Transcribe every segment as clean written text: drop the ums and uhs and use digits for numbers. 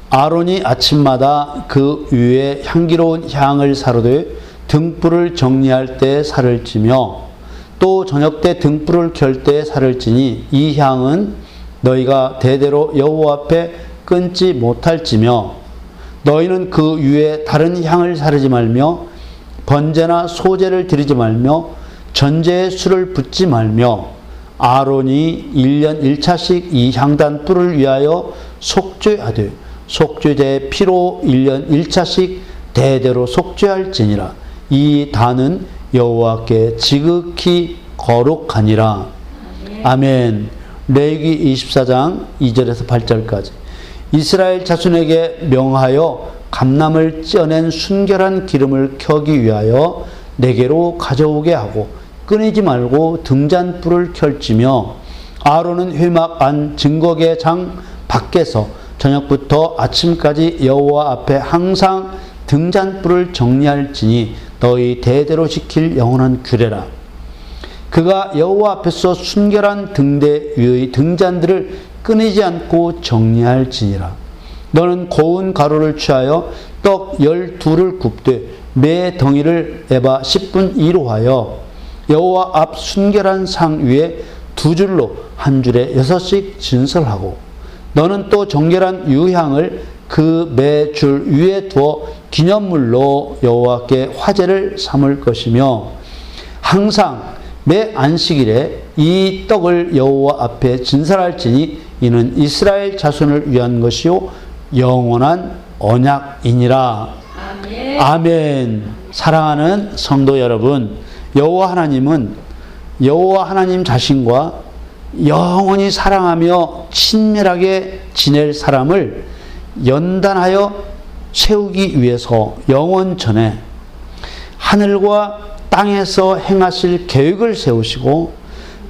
아론이 아침마다 그 위에 향기로운 향을 사르되 등불을 정리할 때 살을 찌며 또 저녁 때 등불을 켤 때 살을 찌니 이 향은 너희가 대대로 여호와 앞에 끊지 못할지며 너희는 그 위에 다른 향을 사르지 말며 번제나 소제를 드리지 말며 전제에 술을 붓지 말며 아론이 1년 1차씩 이 향단 뿔을 위하여 속죄하되 속죄제의 피로 1년 1차씩 대대로 속죄할지니라. 이 단은 여호와께 지극히 거룩하니라. 아멘. 레위기 24장 2절에서 8절까지. 이스라엘 자손에게 명하여 감람을 쪄낸 순결한 기름을 켜기 위하여 내게로 가져오게 하고 끊이지 말고 등잔불을 켤지며 아론은 회막 안 증거계 장 밖에서 저녁부터 아침까지 여호와 앞에 항상 등잔불을 정리할지니 너희 대대로 지킬 영원한 규례라. 그가 여호와 앞에서 순결한 등대 위의 등잔들을 끊이지 않고 정리할지니라. 너는 고운 가루를 취하여 떡 12를 굽되 매 덩이를 에바 10분 2로 하여 여호와 앞 순결한 상 위에 2줄로 한 줄에 6씩 진설하고 너는 또 정결한 유향을 그 매 줄 위에 두어 기념물로 여호와께 화제를 삼을 것이며 항상 매 안식일에 이 떡을 여호와 앞에 진설할지니 이는 이스라엘 자손을 위한 것이요 영원한 언약이니라. 아멘. 아멘. 사랑하는 성도 여러분, 여호와 하나님 자신과 영원히 사랑하며 친밀하게 지낼 사람을 연단하여 세우기 위해서 영원 전에 하늘과 땅에서 행하실 계획을 세우시고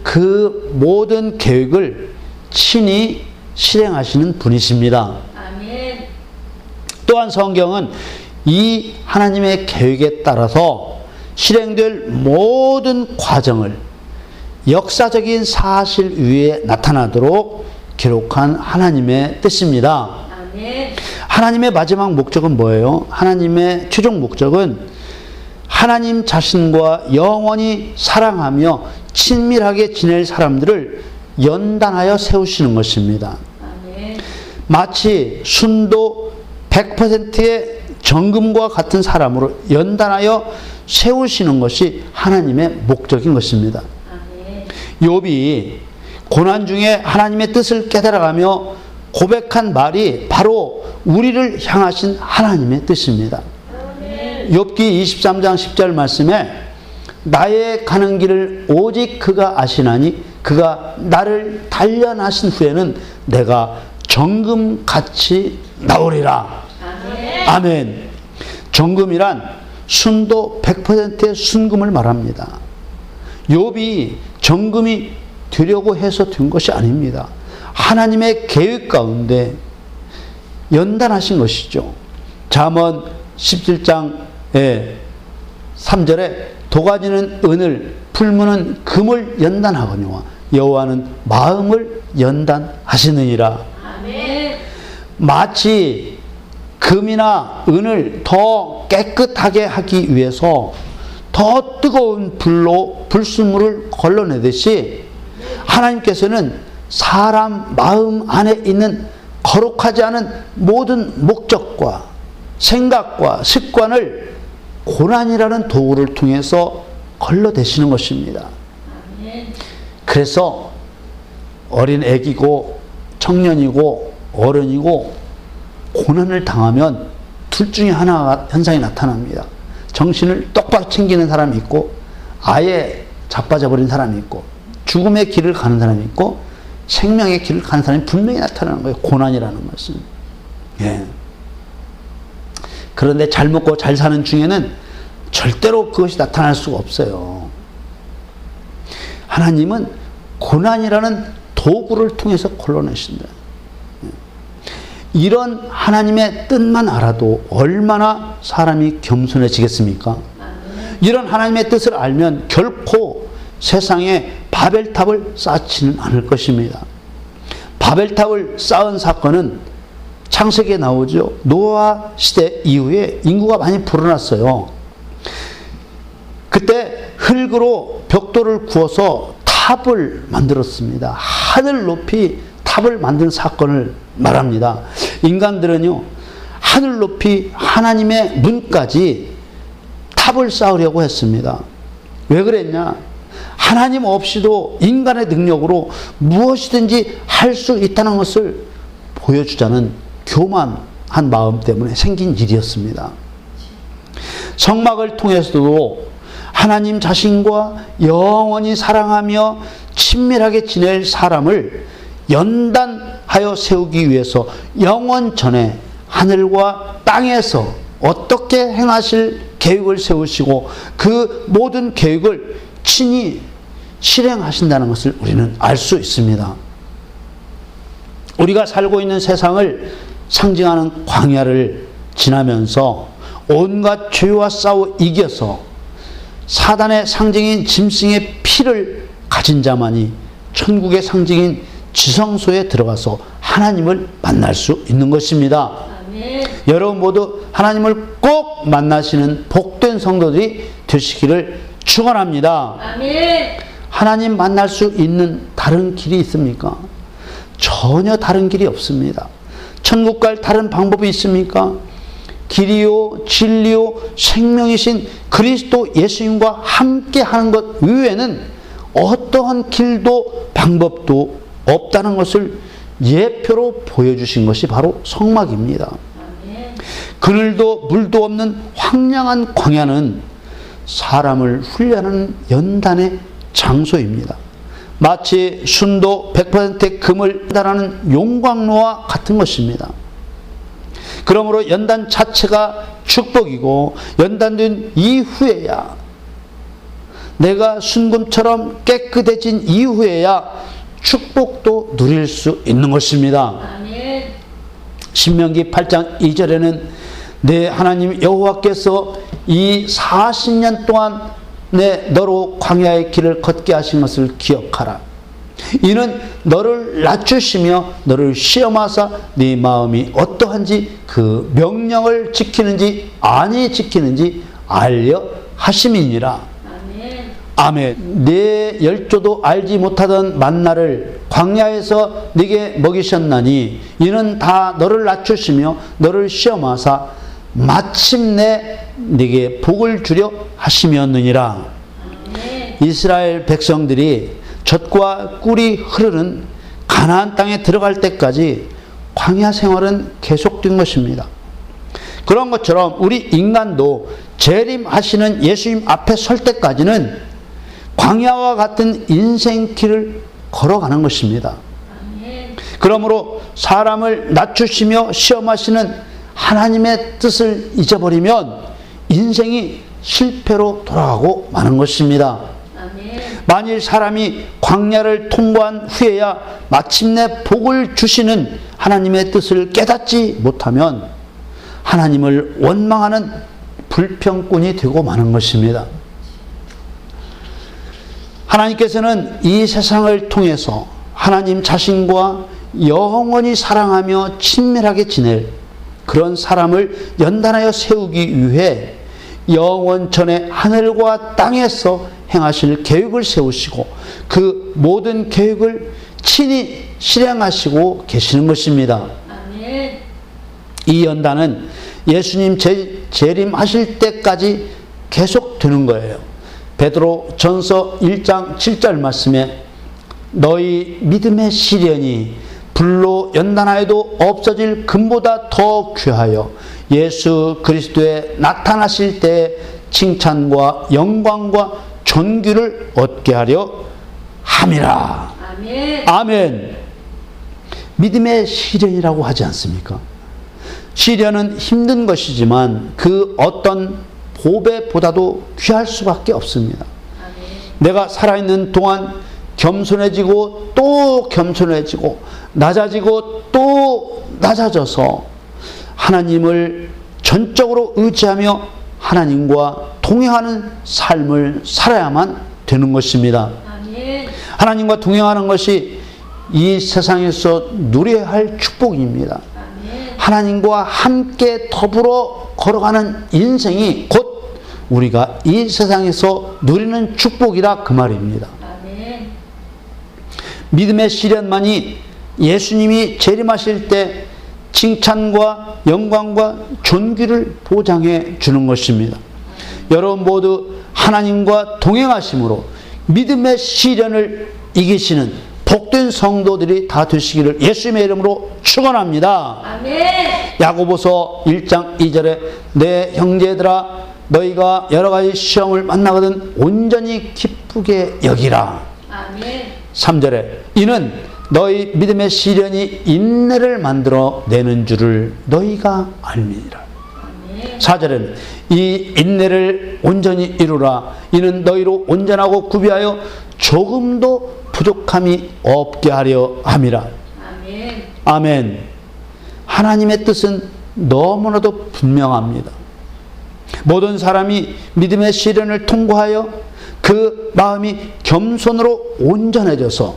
그 모든 계획을 친히 실행하시는 분이십니다. 아멘. 또한 성경은 이 하나님의 계획에 따라서 실행될 모든 과정을 역사적인 사실 위에 나타나도록 기록한 하나님의 뜻입니다. 아멘. 하나님의 마지막 목적은 뭐예요? 하나님의 최종 목적은 하나님 자신과 영원히 사랑하며 친밀하게 지낼 사람들을 연단하여 세우시는 것입니다. 아멘. 마치 순도 100%의 정금과 같은 사람으로 연단하여 세우시는 것이 하나님의 목적인 것입니다. 아멘. 욥이 고난 중에 하나님의 뜻을 깨달아가며 고백한 말이 바로 우리를 향하신 하나님의 뜻입니다. 욥기 23장 10절 말씀에 나의 가는 길을 오직 그가 아시나니 그가 나를 단련하신 후에는 내가 정금같이 나오리라. 아멘. 아멘. 정금이란 순도 100%의 순금을 말합니다. 욥이 정금이 되려고 해서 된 것이 아닙니다. 하나님의 계획 가운데 연단하신 것이죠. 잠언 17장 3절에 도가니는 은을 풀무는 금을 연단하거니와 여호와는 마음을 연단하시느니라. 아멘. 마치 금이나 은을 더 깨끗하게 하기 위해서 더 뜨거운 불로 불순물을 걸러내듯이 하나님께서는 사람 마음 안에 있는 거룩하지 않은 모든 목적과 생각과 습관을 고난이라는 도구를 통해서 걸러내시는 것입니다. 그래서 어린 애기고 청년이고 어른이고 고난을 당하면 둘 중에 하나 현상이 나타납니다. 정신을 똑바로 챙기는 사람이 있고 아예 자빠져버린 사람이 있고 죽음의 길을 가는 사람이 있고 생명의 길을 가는 사람이 분명히 나타나는 거예요. 고난이라는 것은. 예. 그런데 잘 먹고 잘 사는 중에는 절대로 그것이 나타날 수가 없어요. 하나님은 고난이라는 도구를 통해서 걸러내신다. 이런 하나님의 뜻만 알아도 얼마나 사람이 겸손해지겠습니까? 이런 하나님의 뜻을 알면 결코 세상에 바벨탑을 쌓지는 않을 것입니다. 바벨탑을 쌓은 사건은 창세기에 나오죠. 노아 시대 이후에 인구가 많이 불어났어요. 그때 흙으로 벽돌을 구워서 탑을 만들었습니다. 하늘 높이 탑을 만든 사건을 말합니다. 인간들은요, 하늘 높이 하나님의 문까지 탑을 쌓으려고 했습니다. 왜 그랬냐? 하나님 없이도 인간의 능력으로 무엇이든지 할 수 있다는 것을 보여주자는 교만한 마음 때문에 생긴 일이었습니다. 성막을 통해서도 하나님 자신과 영원히 사랑하며 친밀하게 지낼 사람을 연단하여 세우기 위해서 영원 전에 하늘과 땅에서 어떻게 행하실 계획을 세우시고 그 모든 계획을 친히 실행하신다는 것을 우리는 알 수 있습니다. 우리가 살고 있는 세상을 상징하는 광야를 지나면서 온갖 죄와 싸워 이겨서 사단의 상징인 짐승의 피를 가진 자만이 천국의 상징인 지성소에 들어가서 하나님을 만날 수 있는 것입니다. 아멘. 여러분 모두 하나님을 꼭 만나시는 복된 성도들이 되시기를 축원합니다. 아멘. 하나님 만날 수 있는 다른 길이 있습니까? 전혀 다른 길이 없습니다. 천국 갈 다른 방법이 있습니까? 길이요 진리요 생명이신 그리스도 예수님과 함께 하는 것 외에는 어떠한 길도 방법도 없다는 것을 예표로 보여주신 것이 바로 성막입니다. 그늘도 물도 없는 황량한 광야는 사람을 훈련하는 연단의 장소입니다. 마치 순도 100% 금을 달하는 용광로와 같은 것입니다. 그러므로 연단 자체가 축복이고 연단된 이후에야 내가 순금처럼 깨끗해진 이후에야 축복도 누릴 수 있는 것입니다. 아멘. 신명기 8장 2절에는 내 하나님 여호와께서 이 40년 동안 너로 광야의 길을 걷게 하신 것을 기억하라. 이는 너를 낮추시며 너를 시험하사 네 마음이 어떠한지 그 명령을 지키는지 아니 지키는지 알려 하심이니라. 아멘. 아멘. 내 열조도 알지 못하던 만나를 광야에서 네게 먹이셨나니 이는 다 너를 낮추시며 너를 시험하사 마침내 네게 복을 주려 하심이었느니라. 아멘. 이스라엘 백성들이 젖과 꿀이 흐르는 가나안 땅에 들어갈 때까지 광야 생활은 계속된 것입니다. 그런 것처럼 우리 인간도 재림하시는 예수님 앞에 설 때까지는 광야와 같은 인생길을 걸어가는 것입니다. 그러므로 사람을 낮추시며 시험하시는 하나님의 뜻을 잊어버리면 인생이 실패로 돌아가고 마는 것입니다. 만일 사람이 광야를 통과한 후에야 마침내 복을 주시는 하나님의 뜻을 깨닫지 못하면 하나님을 원망하는 불평꾼이 되고 마는 것입니다. 하나님께서는 이 세상을 통해서 하나님 자신과 영원히 사랑하며 친밀하게 지낼 그런 사람을 연단하여 세우기 위해 영원전에 하늘과 땅에서 행하실 계획을 세우시고 그 모든 계획을 친히 실행하시고 계시는 것입니다. 아멘. 이 연단은 예수님 재림하실 때까지 계속되는 거예요. 베드로 전서 1장 7절 말씀에 너희 믿음의 시련이 불로 연단하여도 없어질 금보다 더 귀하여 예수 그리스도에 나타나실 때 칭찬과 영광과 존귀를 얻게 하려 함이라. 아멘. 아멘. 믿음의 시련이라고 하지 않습니까? 시련은 힘든 것이지만 그 어떤 보배보다도 귀할 수밖에 없습니다. 아멘. 내가 살아있는 동안 겸손해지고 또 겸손해지고 낮아지고 또 낮아져서 하나님을 전적으로 의지하며 하나님과 동행하는 삶을 살아야만 되는 것입니다. 아멘. 하나님과 동행하는 것이 이 세상에서 누려야 할 축복입니다. 아멘. 하나님과 함께 더불어 걸어가는 인생이 곧 우리가 이 세상에서 누리는 축복이라 그 말입니다. 아멘. 믿음의 시련만이 예수님이 재림하실 때 칭찬과 영광과 존귀를 보장해 주는 것입니다. 여러분 모두 하나님과 동행하심으로 믿음의 시련을 이기시는 복된 성도들이 다 되시기를 예수님의 이름으로 축원합니다. 아멘. 야고보서 1장 2절에 내 형제들아 너희가 여러 가지 시험을 만나거든 온전히 기쁘게 여기라. 아멘. 3절에 이는 너희 믿음의 시련이 인내를 만들어 내는 줄을 너희가 알미니라. 아멘. 4절에는 이 인내를 온전히 이루라. 이는 너희로 온전하고 구비하여 조금도 부족함이 없게 하려 함이라. 아멘. 아멘. 하나님의 뜻은 너무나도 분명합니다. 모든 사람이 믿음의 시련을 통과하여 그 마음이 겸손으로 온전해져서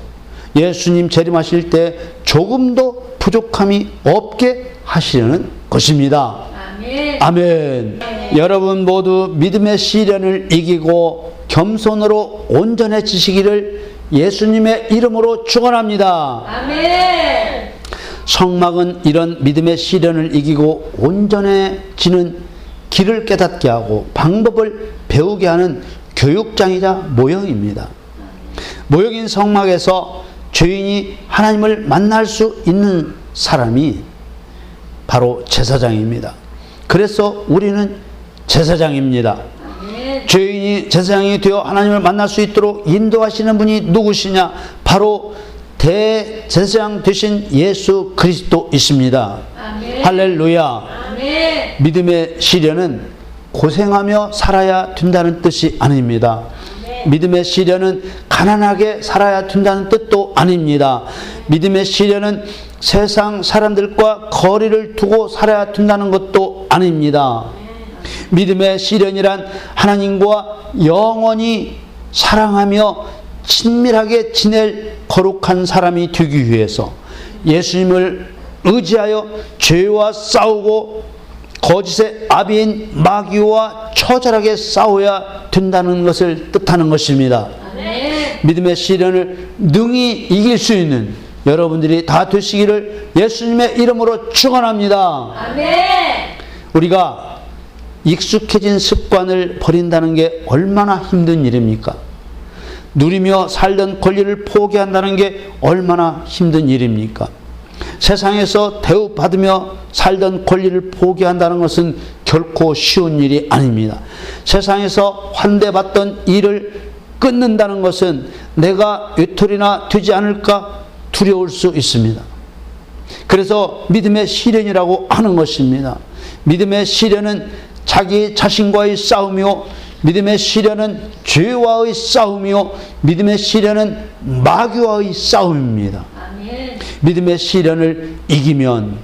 예수님 재림하실 때 조금도 부족함이 없게 하시려는 것입니다. 아멘. 아멘. 여러분 모두 믿음의 시련을 이기고 겸손으로 온전해지시기를 예수님의 이름으로 축원합니다. 아멘. 성막은 이런 믿음의 시련을 이기고 온전해지는 길을 깨닫게 하고 방법을 배우게 하는 교육장이자 모형입니다. 모형인 성막에서 죄인이 하나님을 만날 수 있는 사람이 바로 제사장입니다. 그래서 우리는 제사장입니다. 아멘. 죄인이 제사장이 되어 하나님을 만날 수 있도록 인도하시는 분이 누구시냐? 바로 대제사장 되신 예수 그리스도이십니다. 아멘. 할렐루야. 아멘. 믿음의 시련은 고생하며 살아야 된다는 뜻이 아닙니다. 믿음의 시련은 가난하게 살아야 된다는 뜻도 아닙니다. 믿음의 시련은 세상 사람들과 거리를 두고 살아야 된다는 것도 아닙니다. 믿음의 시련이란 하나님과 영원히 사랑하며 친밀하게 지낼 거룩한 사람이 되기 위해서 예수님을 의지하여 죄와 싸우고 거짓의 아비인 마귀와 처절하게 싸워야 된다는 것을 뜻하는 것입니다. 아멘. 믿음의 시련을 능히 이길 수 있는 여러분들이 다 되시기를 예수님의 이름으로 축원합니다. 아멘. 우리가 익숙해진 습관을 버린다는 게 얼마나 힘든 일입니까? 누리며 살던 권리를 포기한다는 게 얼마나 힘든 일입니까? 세상에서 대우받으며 살던 권리를 포기한다는 것은 결코 쉬운 일이 아닙니다. 세상에서 환대받던 일을 끊는다는 것은 내가 외톨이나 되지 않을까 두려울 수 있습니다. 그래서 믿음의 시련이라고 하는 것입니다. 믿음의 시련은 자기 자신과의 싸움이요, 믿음의 시련은 죄와의 싸움이요, 믿음의 시련은 마귀와의 싸움입니다. 아멘. 믿음의 시련을 이기면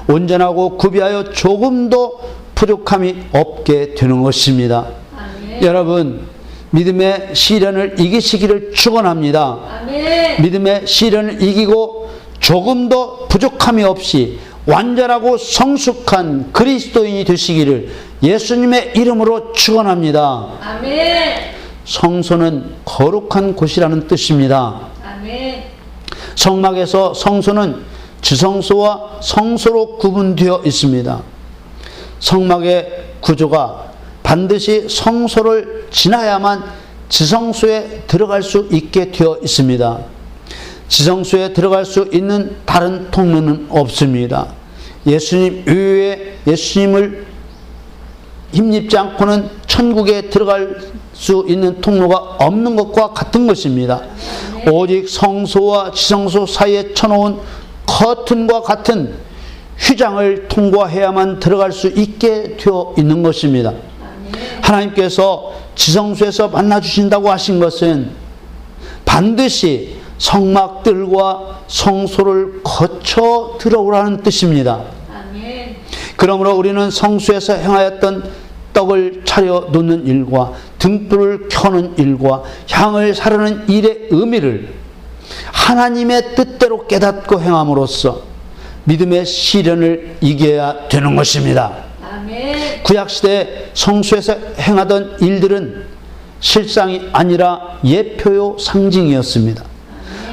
온전하고 구비하여 조금도 부족함이 없게 되는 것입니다. 아멘. 여러분, 믿음의 시련을 이기시기를 축원합니다. 아멘. 믿음의 시련을 이기고 조금도 부족함이 없이 완전하고 성숙한 그리스도인이 되시기를 예수님의 이름으로 축원합니다. 아멘. 성소는 거룩한 곳이라는 뜻입니다. 아멘. 성막에서 성소는 지성소와 성소로 구분되어 있습니다. 성막의 구조가 반드시 성소를 지나야만 지성소에 들어갈 수 있게 되어 있습니다. 지성소에 들어갈 수 있는 다른 통로는 없습니다. 예수님 이외에 예수님을 힘입지 않고는 천국에 들어갈 수 있는 통로가 없는 것과 같은 것입니다. 오직 성소와 지성소 사이에 쳐놓은 커튼과 같은 휘장을 통과해야만 들어갈 수 있게 되어 있는 것입니다. 하나님께서 지성소에서 만나주신다고 하신 것은 반드시 성막들과 성소를 거쳐 들어오라는 뜻입니다. 아멘. 그러므로 우리는 성소에서 행하였던 떡을 차려 놓는 일과 등불을 켜는 일과 향을 사르는 일의 의미를 하나님의 뜻대로 깨닫고 행함으로써 믿음의 시련을 이겨야 되는 것입니다. 아멘. 구약시대 성소에서 행하던 일들은 실상이 아니라 예표요 상징이었습니다.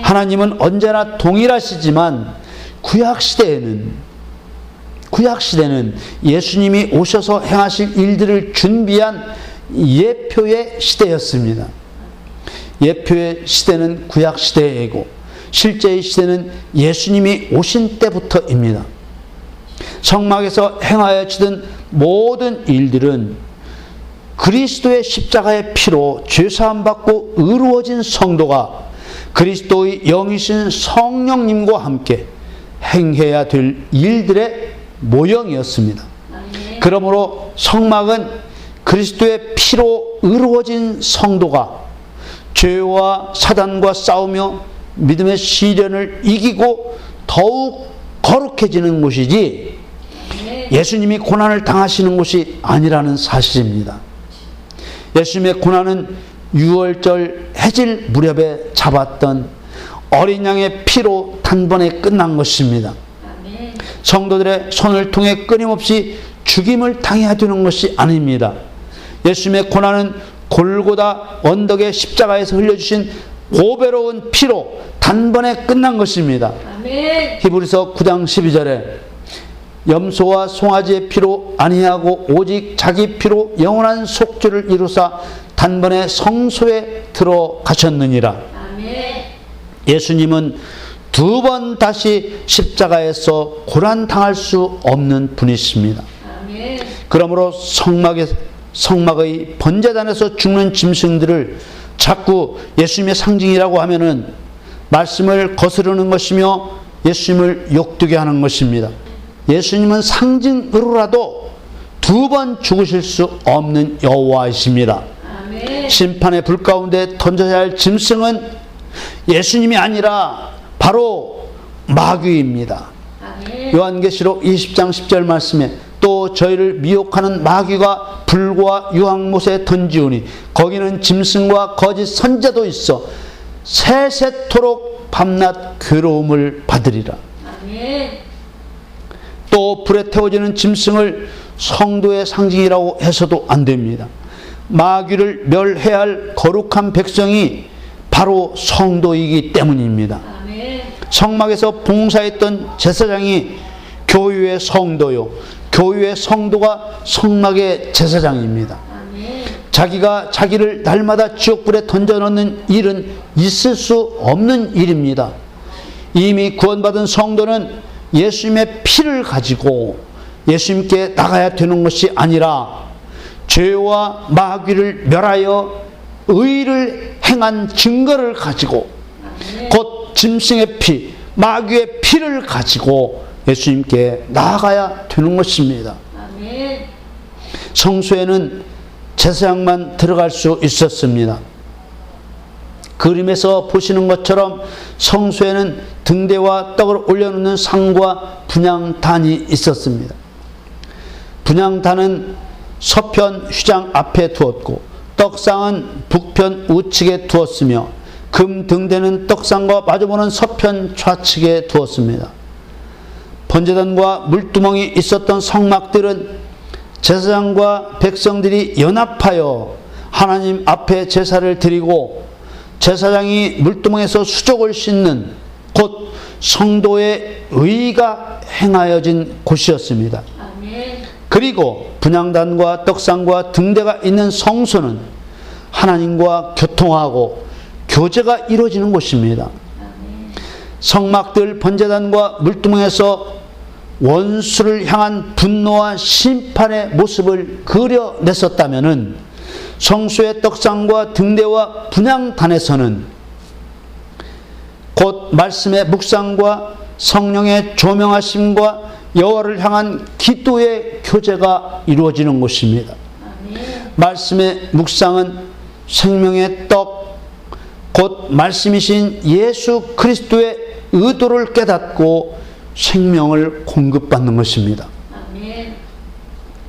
하나님은 언제나 동일하시지만 구약시대에는 예수님이 오셔서 행하실 일들을 준비한 예표의 시대였습니다. 예표의 시대는 구약시대이고 실제의 시대는 예수님이 오신 때부터입니다. 성막에서 행하여지던 모든 일들은 그리스도의 십자가의 피로 죄사함 받고 의로워진 성도가 그리스도의 영이신 성령님과 함께 행해야 될 일들의 모형이었습니다. 아멘. 그러므로 성막은 그리스도의 피로 의로워진 성도가 죄와 사단과 싸우며 믿음의 시련을 이기고 더욱 거룩해지는 곳이지 예수님이 고난을 당하시는 곳이 아니라는 사실입니다. 예수님의 고난은 유월절 해질 무렵에 잡았던 어린 양의 피로 단번에 끝난 것입니다. 아멘. 성도들의 손을 통해 끊임없이 죽임을 당해야 되는 것이 아닙니다. 예수님의 고난은 골고다 언덕의 십자가에서 흘려주신 보배로운 피로 단번에 끝난 것입니다. 아멘. 히브리서 9장 12절에 염소와 송아지의 피로 아니하고 오직 자기 피로 영원한 속죄를 이루사 단번에 성소에 들어가셨느니라. 아멘. 예수님은 두 번 다시 십자가에서 고난당할 수 없는 분이십니다. 아멘. 그러므로 성막의 번제단에서 죽는 짐승들을 자꾸 예수님의 상징이라고 하면은 말씀을 거스르는 것이며 예수님을 욕되게 하는 것입니다. 예수님은 상징으로라도 두 번 죽으실 수 없는 여호와이십니다. 아멘. 심판의 불 가운데 던져야 할 짐승은 예수님이 아니라 바로 마귀입니다. 아멘. 요한계시록 20장 10절 말씀에 또 저희를 미혹하는 마귀가 불과 유황못에 던지우니 거기는 짐승과 거짓 선자도 있어 세세토록 밤낮 괴로움을 받으리라. 아멘. 또 불에 태워지는 짐승을 성도의 상징이라고 해서도 안 됩니다. 마귀를 멸해야 할 거룩한 백성이 바로 성도이기 때문입니다. 아멘. 성막에서 봉사했던 제사장이 교회의 성도요, 교회의 성도가 성막의 제사장입니다. 아멘. 자기가 자기를 날마다 지옥불에 던져넣는 일은 있을 수 없는 일입니다. 이미 구원받은 성도는 예수님의 피를 가지고 예수님께 나가야 되는 것이 아니라 죄와 마귀를 멸하여 의를 행한 증거를 가지고 곧 짐승의 피, 마귀의 피를 가지고 예수님께 나아가야 되는 것입니다. 아멘. 성소에는 제사장만 들어갈 수 있었습니다. 그림에서 보시는 것처럼 성소에는 등대와 떡을 올려놓는 상과 분향단이 있었습니다. 분향단은 서편 휘장 앞에 두었고 떡상은 북편 우측에 두었으며 금 등대는 떡상과 마주보는 서편 좌측에 두었습니다. 번제단과 물두멍이 있었던 성막들은 제사장과 백성들이 연합하여 하나님 앞에 제사를 드리고 제사장이 물두멍에서 수족을 씻는 곧 성도의 의가 행하여진 곳이었습니다. 아멘. 그리고 분향단과 떡상과 등대가 있는 성소는 하나님과 교통하고 교제가 이루어지는 곳입니다. 성막들 번제단과 물두멍에서 원수를 향한 분노와 심판의 모습을 그려냈었다면은 성소의 떡상과 등대와 분향단에서는 곧 말씀의 묵상과 성령의 조명하심과 여호와를 향한 기도의 교제가 이루어지는 곳입니다. 아멘. 말씀의 묵상은 생명의 떡, 곧 말씀이신 예수 그리스도의 의도를 깨닫고 생명을 공급받는 것입니다. 아멘.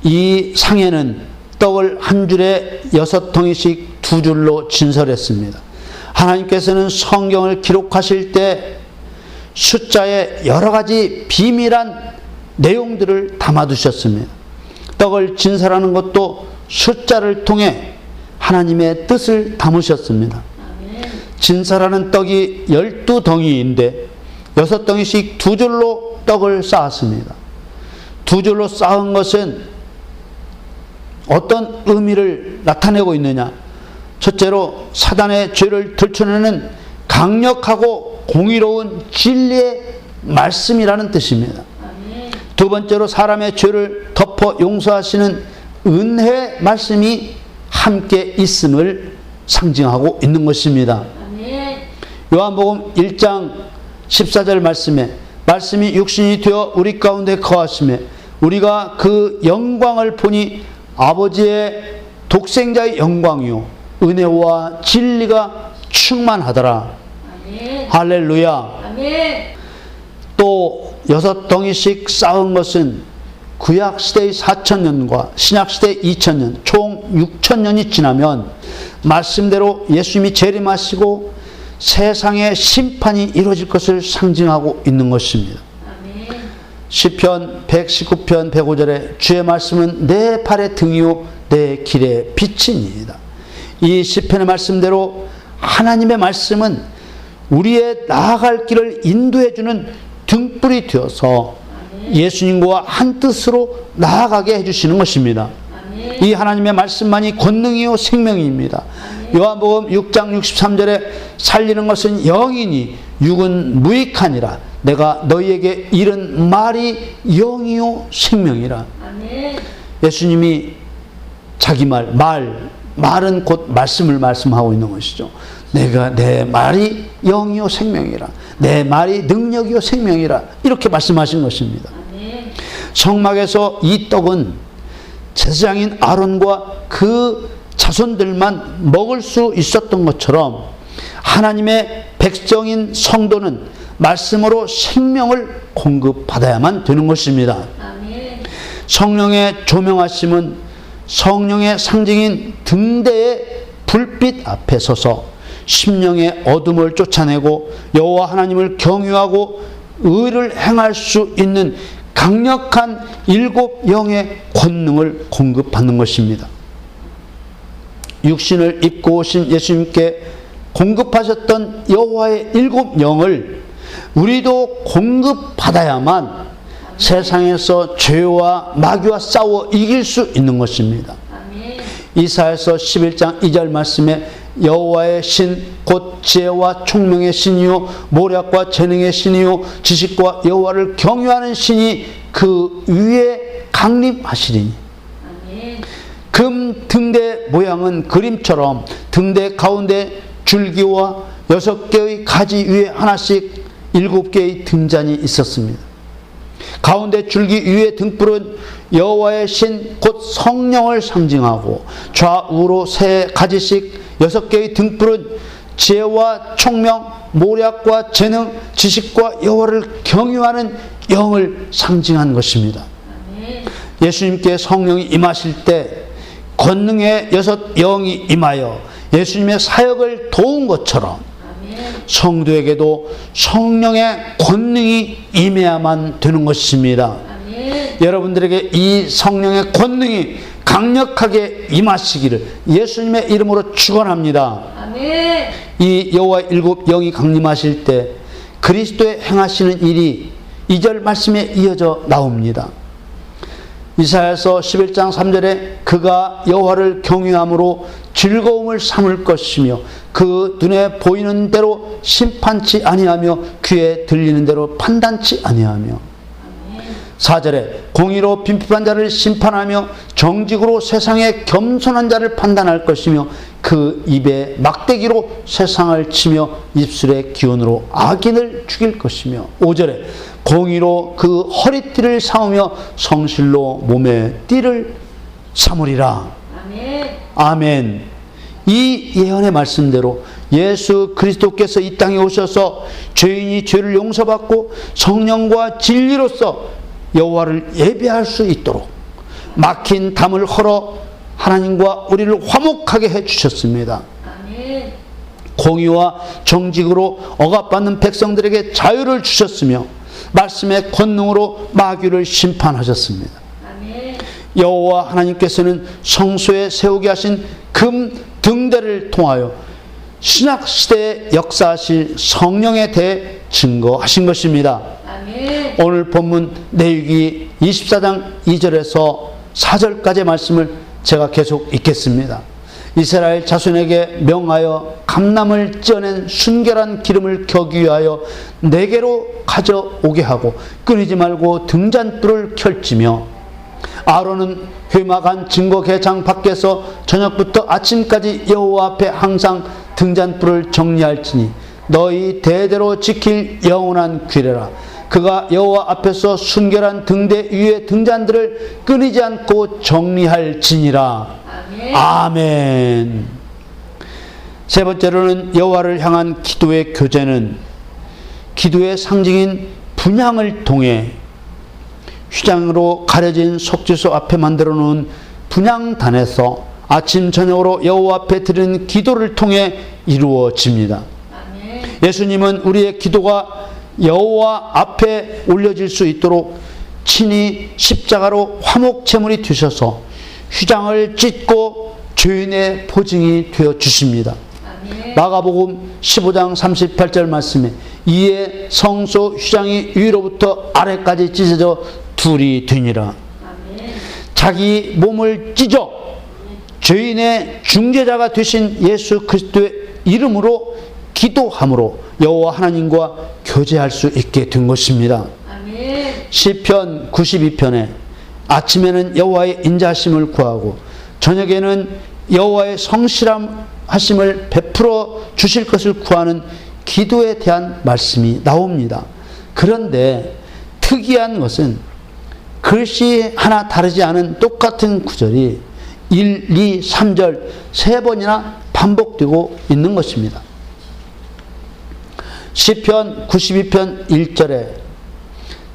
이 상에는 떡을 한 줄에 6덩이씩 2줄로 진설했습니다. 하나님께서는 성경을 기록하실 때 숫자에 여러 가지 비밀한 내용들을 담아두셨습니다. 떡을 진설하는 것도 숫자를 통해 하나님의 뜻을 담으셨습니다. 진설하는 떡이 12덩이인데 6덩이씩 두 줄로 떡을 쌓았습니다. 두 줄로 쌓은 것은 어떤 의미를 나타내고 있느냐? 첫째로 사단의 죄를 들춰내는 강력하고 공의로운 진리의 말씀이라는 뜻입니다. 두 번째로 사람의 죄를 덮어 용서하시는 은혜의 말씀이 함께 있음을 상징하고 있는 것입니다. 요한복음 1장 14절 말씀이 육신이 되어 우리 가운데 거하시며 우리가 그 영광을 보니 아버지의 독생자의 영광이요 은혜와 진리가 충만하더라. 할렐루야. 또 6덩이씩 쌓은 것은 구약시대의 4,000년과 신약시대의 2,000년 총 6,000년이 지나면 말씀대로 예수님이 재림하시고 세상의 심판이 이루어질 것을 상징하고 있는 것입니다. 시편 119편 105절에 주의 말씀은 내 발의 등이요 내 길의 빛이니이다. 이 시편의 말씀대로 하나님의 말씀은 우리의 나아갈 길을 인도해주는 등불이 되어서 예수님과 한 뜻으로 나아가게 해주시는 것입니다. 이 하나님의 말씀만이 권능이요 생명입니다. 요한복음 6장 63절에 살리는 것은 영이니 육은 무익하니라. 내가 너희에게 이른 말이 영이요 생명이라. 예수님이 자기 말은 곧 말씀을 말씀하고 있는 것이죠. 내 말이 영이요 생명이라. 내 말이 능력이요 생명이라. 이렇게 말씀하신 것입니다. 성막에서 이 떡은 제사장인 아론과 그 자손들만 먹을 수 있었던 것처럼 하나님의 백성인 성도는 말씀으로 생명을 공급받아야만 되는 것입니다. 성령의 조명하심은 성령의 상징인 등대의 불빛 앞에 서서 심령의 어둠을 쫓아내고 여호와 하나님을 경유하고 의를 행할 수 있는 강력한 7영의 권능을 공급받는 것입니다. 육신을 입고 오신 예수님께 공급하셨던 여호와의 7영을 우리도 공급받아야만 세상에서 죄와 마귀와 싸워 이길 수 있는 것입니다. 이사야서 11장 2절 말씀에 여호와의 신 곧 지혜와 총명의 신이요 모략과 재능의 신이요 지식과 여호와를 경유하는 신이 그 위에 강림하시리니. 금 등대 모양은 그림처럼 등대 가운데 줄기와 6개의 가지 위에 하나씩 7개의 등잔이 있었습니다. 가운데 줄기 위에 등불은 여호와의 신 곧 성령을 상징하고 좌우로 3가지씩 6개의 등불은 지혜와 총명, 모략과 재능, 지식과 여호와를 경유하는 영을 상징한 것입니다. 예수님께 성령이 임하실 때 권능의 6영이 임하여 예수님의 사역을 도운 것처럼 성도에게도 성령의 권능이 임해야만 되는 것입니다. 여러분들에게 이 성령의 권능이 강력하게 임하시기를 예수님의 이름으로 축원합니다. 이 여호와의 7영이 강림하실 때 그리스도의 행하시는 일이 2절 말씀에 이어져 나옵니다. 이사야서 11장 3절에 그가 여호와를 경외함으로 즐거움을 삼을 것이며 그 눈에 보이는 대로 심판치 아니하며 귀에 들리는 대로 판단치 아니하며 4절에 공의로 빈핍한 자를 심판하며 정직으로 세상의 겸손한 자를 판단할 것이며 그 입에 막대기로 세상을 치며 입술의 기운으로 악인을 죽일 것이며 5절에 공의로 그 허리띠를 삼으며 성실로 몸에 띠를 삼으리라. 아멘. 이 예언의 말씀대로 예수 그리스도께서 이 땅에 오셔서 죄인이 죄를 용서받고 성령과 진리로서 여호와를 예배할 수 있도록 막힌 담을 헐어 하나님과 우리를 화목하게 해주셨습니다. 공의와 정직으로 억압받는 백성들에게 자유를 주셨으며 말씀의 권능으로 마귀를 심판하셨습니다. 아멘. 여호와 하나님께서는 성소에 세우게 하신 금 등대를 통하여 신약 시대에 역사하실 성령에 대해 증거하신 것입니다. 아멘. 오늘 본문 레위기 24장 2절에서 4절까지의 말씀을 제가 계속 읽겠습니다. 이스라엘 자손에게 명하여 감람을 쪄낸 순결한 기름을 켜기 위하여 내게로 가져오게 하고 끊이지 말고 등잔불을 켤지며 아론은 회막한 증거 궤장 밖에서 저녁부터 아침까지 여호와 앞에 항상 등잔불을 정리할지니 너희 대대로 지킬 영원한 규례라. 그가 여호와 앞에서 순결한 등대 위에 등잔들을 끊이지 않고 정리할지니라. 아멘. 아멘. 세 번째로는 여호와를 향한 기도의 교제는 기도의 상징인 분향을 통해 휘장으로 가려진 속죄소 앞에 만들어 놓은 분향단에서 아침 저녁으로 여호와 앞에 드리는 기도를 통해 이루어집니다. 아멘. 예수님은 우리의 기도가 여호와 앞에 올려질 수 있도록 친히 십자가로 화목 제물이 되셔서 휘장을 찢고 죄인의 보증이 되어 주십니다. 아멘. 마가복음 15장 38절 말씀에 이에 성소 휘장이 위로부터 아래까지 찢어져 둘이 되니라. 아멘. 자기 몸을 찢어 죄인의 중재자가 되신 예수 그리스도의 이름으로 기도함으로 여호와 하나님과 교제할 수 있게 된 것입니다. 아멘. 시편 92편에 아침에는 여호와의 인자하심을 구하고 저녁에는 여호와의 성실하심을 베풀어 주실 것을 구하는 기도에 대한 말씀이 나옵니다. 그런데 특이한 것은 글씨 하나 다르지 않은 똑같은 구절이 1, 2, 3절 세 번이나 반복되고 있는 것입니다. 시편 92편 1절에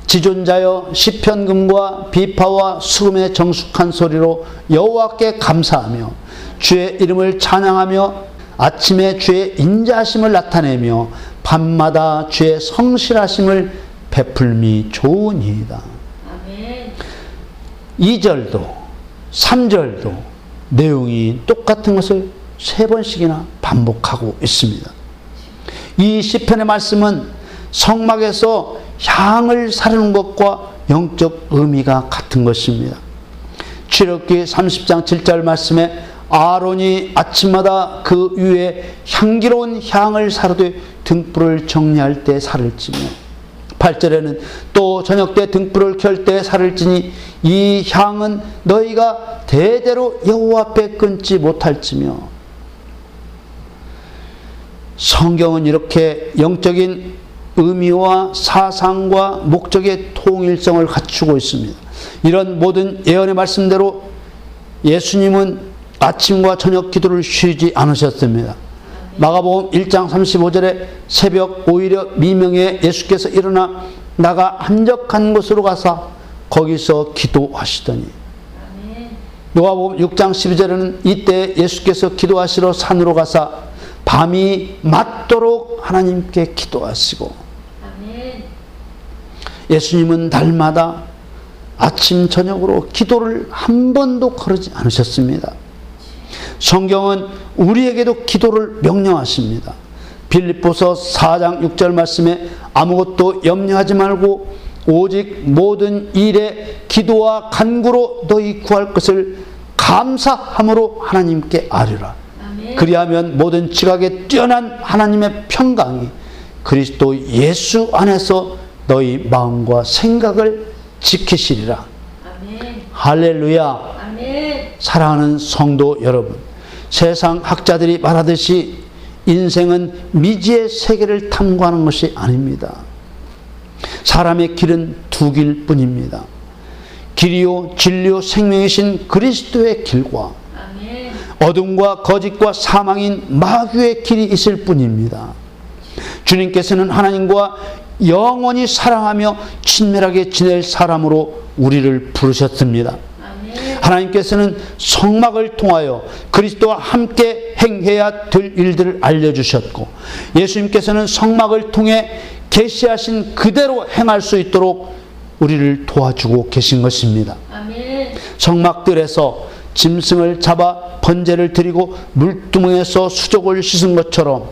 지존자여 시편금과 비파와 수금의 정숙한 소리로 여호와께 감사하며 주의 이름을 찬양하며 아침에 주의 인자하심을 나타내며 밤마다 주의 성실하심을 베풀미 좋으니이다. 아멘. 2절도 3절도 내용이 똑같은 것을 세 번씩이나 반복하고 있습니다. 이 시편의 말씀은 성막에서 향을 사르는 것과 영적 의미가 같은 것입니다. 출애굽기 30장 7절 말씀에 아론이 아침마다 그 위에 향기로운 향을 사르되 등불을 정리할 때 살을 찌며 8절에는 또 저녁 때 등불을 켤 때 살을 찌니 이 향은 너희가 대대로 여호와 앞에 끊지 못할지며 성경은 이렇게 영적인 의미와 사상과 목적의 통일성을 갖추고 있습니다. 이런 모든 예언의 말씀대로 예수님은 아침과 저녁 기도를 쉬지 않으셨습니다. 마가복음 1장 35절에 새벽 오히려 미명에 예수께서 일어나 나가 한적한 곳으로 가서 거기서 기도하시더니 요한복음 6장 12절에는 이때 예수께서 기도하시러 산으로 가사 밤이 맞도록 하나님께 기도하시고 예수님은 날마다 아침 저녁으로 기도를 한 번도 거르지 않으셨습니다. 성경은 우리에게도 기도를 명령하십니다. 빌립보서 4장 6절 말씀에 아무것도 염려하지 말고 오직 모든 일에 기도와 간구로 너희 구할 것을 감사함으로 하나님께 아뢰라. 그리하면 모든 지각에 뛰어난 하나님의 평강이 그리스도 예수 안에서 너희 마음과 생각을 지키시리라. 아멘. 할렐루야. 아멘. 사랑하는 성도 여러분, 세상 학자들이 말하듯이 인생은 미지의 세계를 탐구하는 것이 아닙니다. 사람의 길은 두 길뿐입니다. 길이요 진리요 생명이신 그리스도의 길과 아멘. 어둠과 거짓과 사망인 마귀의 길이 있을 뿐입니다. 주님께서는 하나님과 영원히 사랑하며 친밀하게 지낼 사람으로 우리를 부르셨습니다. 아멘. 하나님께서는 성막을 통하여 그리스도와 함께 행해야 될 일들을 알려주셨고, 예수님께서는 성막을 통해 계시하신 그대로 행할 수 있도록 우리를 도와주고 계신 것입니다. 아멘. 성막들에서 짐승을 잡아 번제를 드리고 물두멍에서 수족을 씻은 것처럼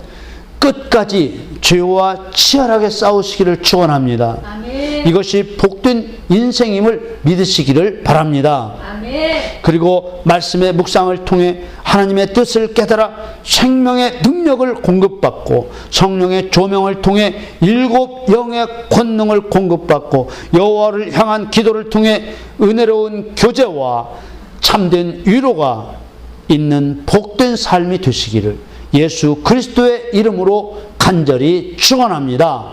끝까지 죄와 치열하게 싸우시기를 축원합니다. 아멘. 이것이 복된 인생임을 믿으시기를 바랍니다. 아멘. 그리고 말씀의 묵상을 통해 하나님의 뜻을 깨달아 생명의 능력을 공급받고, 성령의 조명을 통해 7 영의 권능을 공급받고, 여호와를 향한 기도를 통해 은혜로운 교제와 참된 위로가 있는 복된 삶이 되시기를 예수 그리스도의 이름으로 간절히 축원합니다.